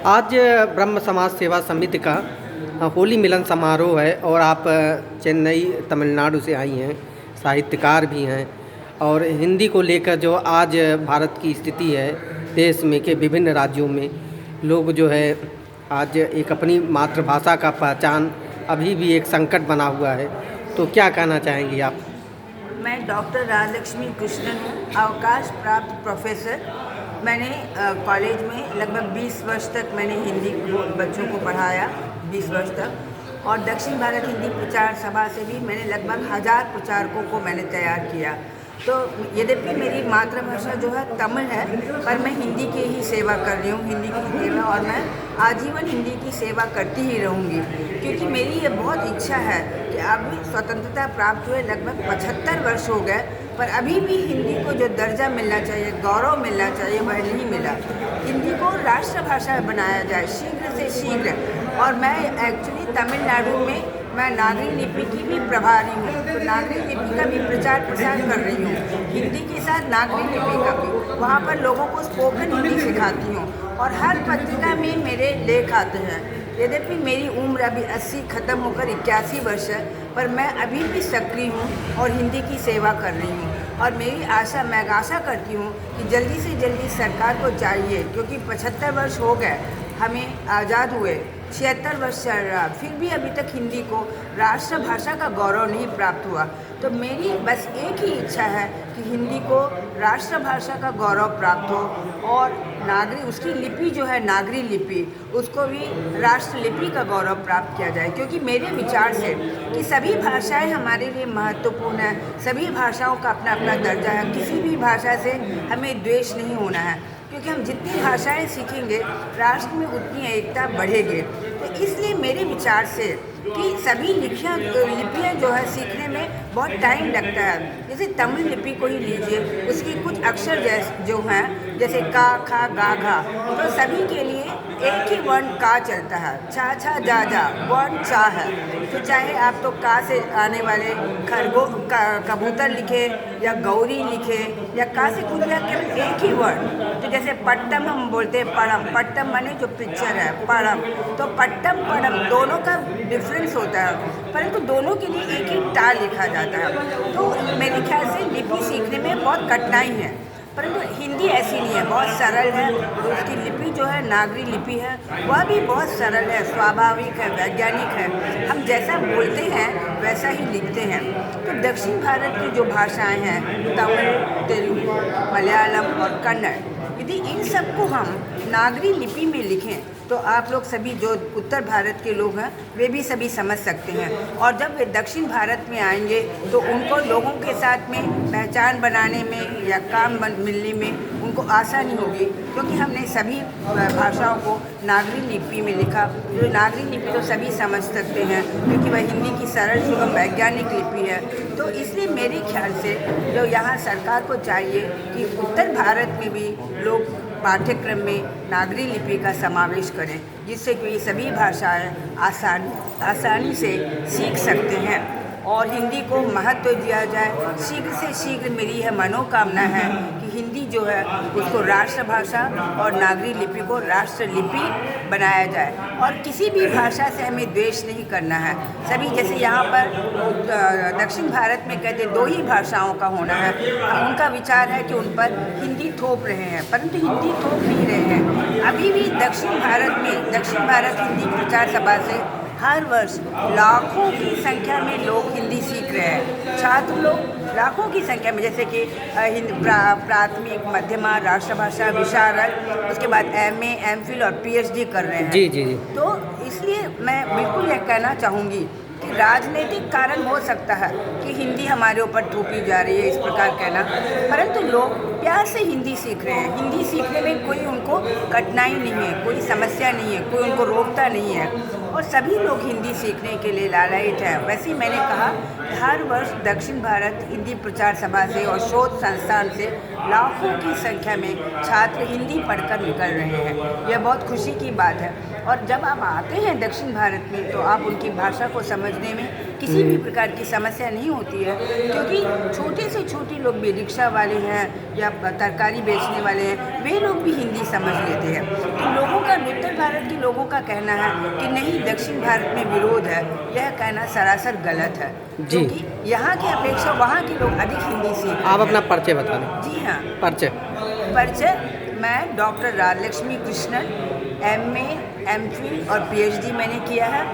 आज ब्रह्म समाज सेवा समिति का होली मिलन समारोह है और आप चेन्नई तमिलनाडु से आई हैं, साहित्यकार भी हैं और हिंदी को लेकर जो आज भारत की स्थिति है देश में के विभिन्न राज्यों में लोग जो है आज एक अपनी मातृभाषा का पहचान अभी भी एक संकट बना हुआ है, तो क्या कहना चाहेंगी आप? मैं डॉक्टर राजलक्ष्मी कृष्णन हूँ, अवकाश प्राप्त प्रोफेसर। मैंने कॉलेज में लगभग 20 वर्ष तक मैंने हिंदी बच्चों को पढ़ाया, 20 वर्ष तक, और दक्षिण भारत हिंदी प्रचार सभा से भी मैंने लगभग 1000 प्रचारकों को मैंने तैयार किया। तो यद्यपि मेरी मातृभाषा जो है तमिल है, पर मैं हिंदी की ही सेवा कर रही हूँ, हिंदी की सेवा, और मैं आजीवन हिंदी की सेवा करती ही रहूँगी, क्योंकि मेरी ये बहुत इच्छा है कि अभी स्वतंत्रता प्राप्त हुए लगभग 75 वर्ष हो गए, पर अभी भी हिंदी को जो दर्जा मिलना चाहिए, गौरव मिलना चाहिए, वह नहीं मिला। हिंदी को राष्ट्रभाषा बनाया जाए शीघ्र से शीघ्र। और मैं एक्चुअली तमिलनाडु में मैं नागरी लिपि की भी प्रभारी हूँ, तो नागरी लिपि का भी प्रचार प्रसार कर रही हूँ, हिंदी के साथ नागरी लिपि का भी। वहाँ पर लोगों को स्पोकन हिंदी सिखाती हूँ और हर पत्रिका में मेरे लेख आते हैं। यद्यपि मेरी उम्र अभी 80 खत्म होकर 81 वर्ष है, पर मैं अभी भी सक्रिय हूँ और हिंदी की सेवा कर रही हूँ। और मेरी आशा, मैं आशा करती हूँ कि जल्दी से जल्दी सरकार को चाहिए, क्योंकि 75 वर्ष हो गए हमें आज़ाद हुए, 76 वर्ष चल रहा, फिर भी अभी तक हिंदी को राष्ट्रभाषा का गौरव नहीं प्राप्त हुआ। तो मेरी बस एक ही इच्छा है कि हिंदी को राष्ट्रभाषा का गौरव प्राप्त हो और नागरी उसकी लिपि जो है नागरी लिपि, उसको भी राष्ट्रलिपि का गौरव प्राप्त किया जाए। क्योंकि मेरे विचार से कि सभी भाषाएं हमारे लिए महत्वपूर्ण हैं, सभी भाषाओं का अपना अपना दर्जा है, किसी भी भाषा से हमें द्वेष नहीं होना है, क्योंकि हम जितनी भाषाएं सीखेंगे राष्ट्र में उतनी एकता बढ़ेगी। तो इसलिए मेरे विचार से कि सभी लिपियाँ जो है सीखने में बहुत टाइम लगता है। जैसे तमिल लिपि को ही लीजिए, उसके कुछ अक्षर जो हैं, जैसे का, खा, गा, घा, तो सभी के लिए एक ही वर्ण का चलता है, छा, छा, जा, जा, वर्ण चा है। तो चाहे आप तो का से आने वाले कबूतर लिखे या गौरी लिखे या का से कुछ एक ही वर्ण। तो जैसे पट्टम हम बोलते हैं पड़म, पट्टम माने जो पिक्चर है पड़म, तो पट्टम पड़म दोनों का डिफरेंस होता है, परंतु दोनों के लिए एक ही टा लिखा जाता है। तो मेरे ख्याल से लिपि सीखने में बहुत कठिनाई है, परंतु हिंदी ऐसी नहीं है, बहुत सरल है। उसकी लिपि जो है नागरी लिपि है, वह भी बहुत सरल है, स्वाभाविक है, वैज्ञानिक है। हम जैसा बोलते हैं वैसा ही लिखते हैं। तो दक्षिण भारत की जो भाषाएं हैं, तमिल, तेलुगु, मलयालम और कन्नड़, यदि इन सबको हम नागरी लिपि में लिखें तो आप लोग सभी जो उत्तर भारत के लोग हैं वे भी सभी समझ सकते हैं। और जब वे दक्षिण भारत में आएंगे तो उनको लोगों के साथ में पहचान बनाने में या काम मिलने में उनको आसानी होगी, क्योंकि हमने सभी भाषाओं को नागरी लिपि में लिखा। जो नागरी लिपि तो सभी समझ सकते हैं, क्योंकि वह हिंदी की सरल सुगम वैज्ञानिक लिपि है। तो इसलिए मेरे ख्याल से जो यहाँ सरकार को चाहिए कि उत्तर भारत में भी लोग पाठ्यक्रम में नागरी लिपि का समावेश करें, जिससे कि सभी भाषाएं आसानी से सीख सकते हैं और हिंदी को महत्व दिया जाए। शीघ्र से शीघ्र मेरी यह मनोकामना है कि हिंदी जो है उसको राष्ट्रभाषा और नागरी लिपि को राष्ट्रलिपि बनाया जाए। और किसी भी भाषा से हमें द्वेष नहीं करना है। सभी जैसे यहाँ पर दक्षिण भारत में कहते 2 ही भाषाओं का होना है, उनका विचार है कि उन पर हिंदी थोप रहे हैं, परंतु हिंदी थोप नहीं रहे हैं। अभी भी दक्षिण भारत हिंदी प्रचार सभा से हर वर्ष लाखों की संख्या में लोग हिंदी सीख रहे हैं, छात्र लोग लाखों की संख्या में, जैसे कि प्राथमिक, मध्यमा, राष्ट्रभाषा, विशारद, उसके बाद MA, MPhil और PhD कर रहे हैं। जी जी जी। तो इसलिए मैं बिल्कुल यह कहना चाहूँगी कि राजनीतिक कारण हो सकता है कि हिंदी हमारे ऊपर थोपी जा रही है, इस प्रकार कहना, परंतु लोग प्यार से हिंदी सीख रहे हैं। हिंदी सीखने में कोई उनको कठिनाई नहीं है, कोई समस्या नहीं है, कोई उनको रोकता नहीं है, और सभी लोग हिंदी सीखने के लिए लालायित हैं। वैसे ही मैंने कहा हर वर्ष दक्षिण भारत हिंदी प्रचार सभा से और शोध संस्थान से लाखों की संख्या में छात्र हिंदी पढ़कर निकल रहे हैं। यह बहुत खुशी की बात है। और जब आप आते हैं दक्षिण भारत में तो आप उनकी भाषा को समझने में किसी भी प्रकार की समस्या नहीं होती है, क्योंकि छोटे से छोटे लोग भी, रिक्शा वाले हैं या तरकारी बेचने वाले हैं, वे लोग भी हिंदी समझ लेते हैं। तो लोगों का उत्तर भारत भारत के लोगों का कहना है कि नहीं, दक्षिण भारत में विरोध है, यह कहना सरासर गलत है। जी। क्योंकि यहाँ की अपेक्षा वहाँ के लोग अधिक हिंदी सीख रहे आप हैं। अपना परिचय बता दें। जी हाँ, परिचय। मैं doctor Rajalakshmi Krishnan, MA, MPhil और PhD मैंने किया है।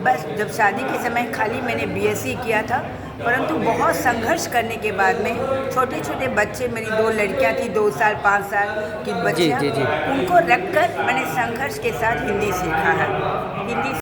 बस जब शादी के समय खाली मैंने BSc किया था, परंतु बहुत संघर्ष करने के बाद में छोटे छोटे बच्चे, मेरी 2 लड़कियां थी, 2 साल 5 साल की बच्चियां, जी, जी। उनको रखकर मैंने संघर्ष के साथ हिंदी सीखा है। हिंदी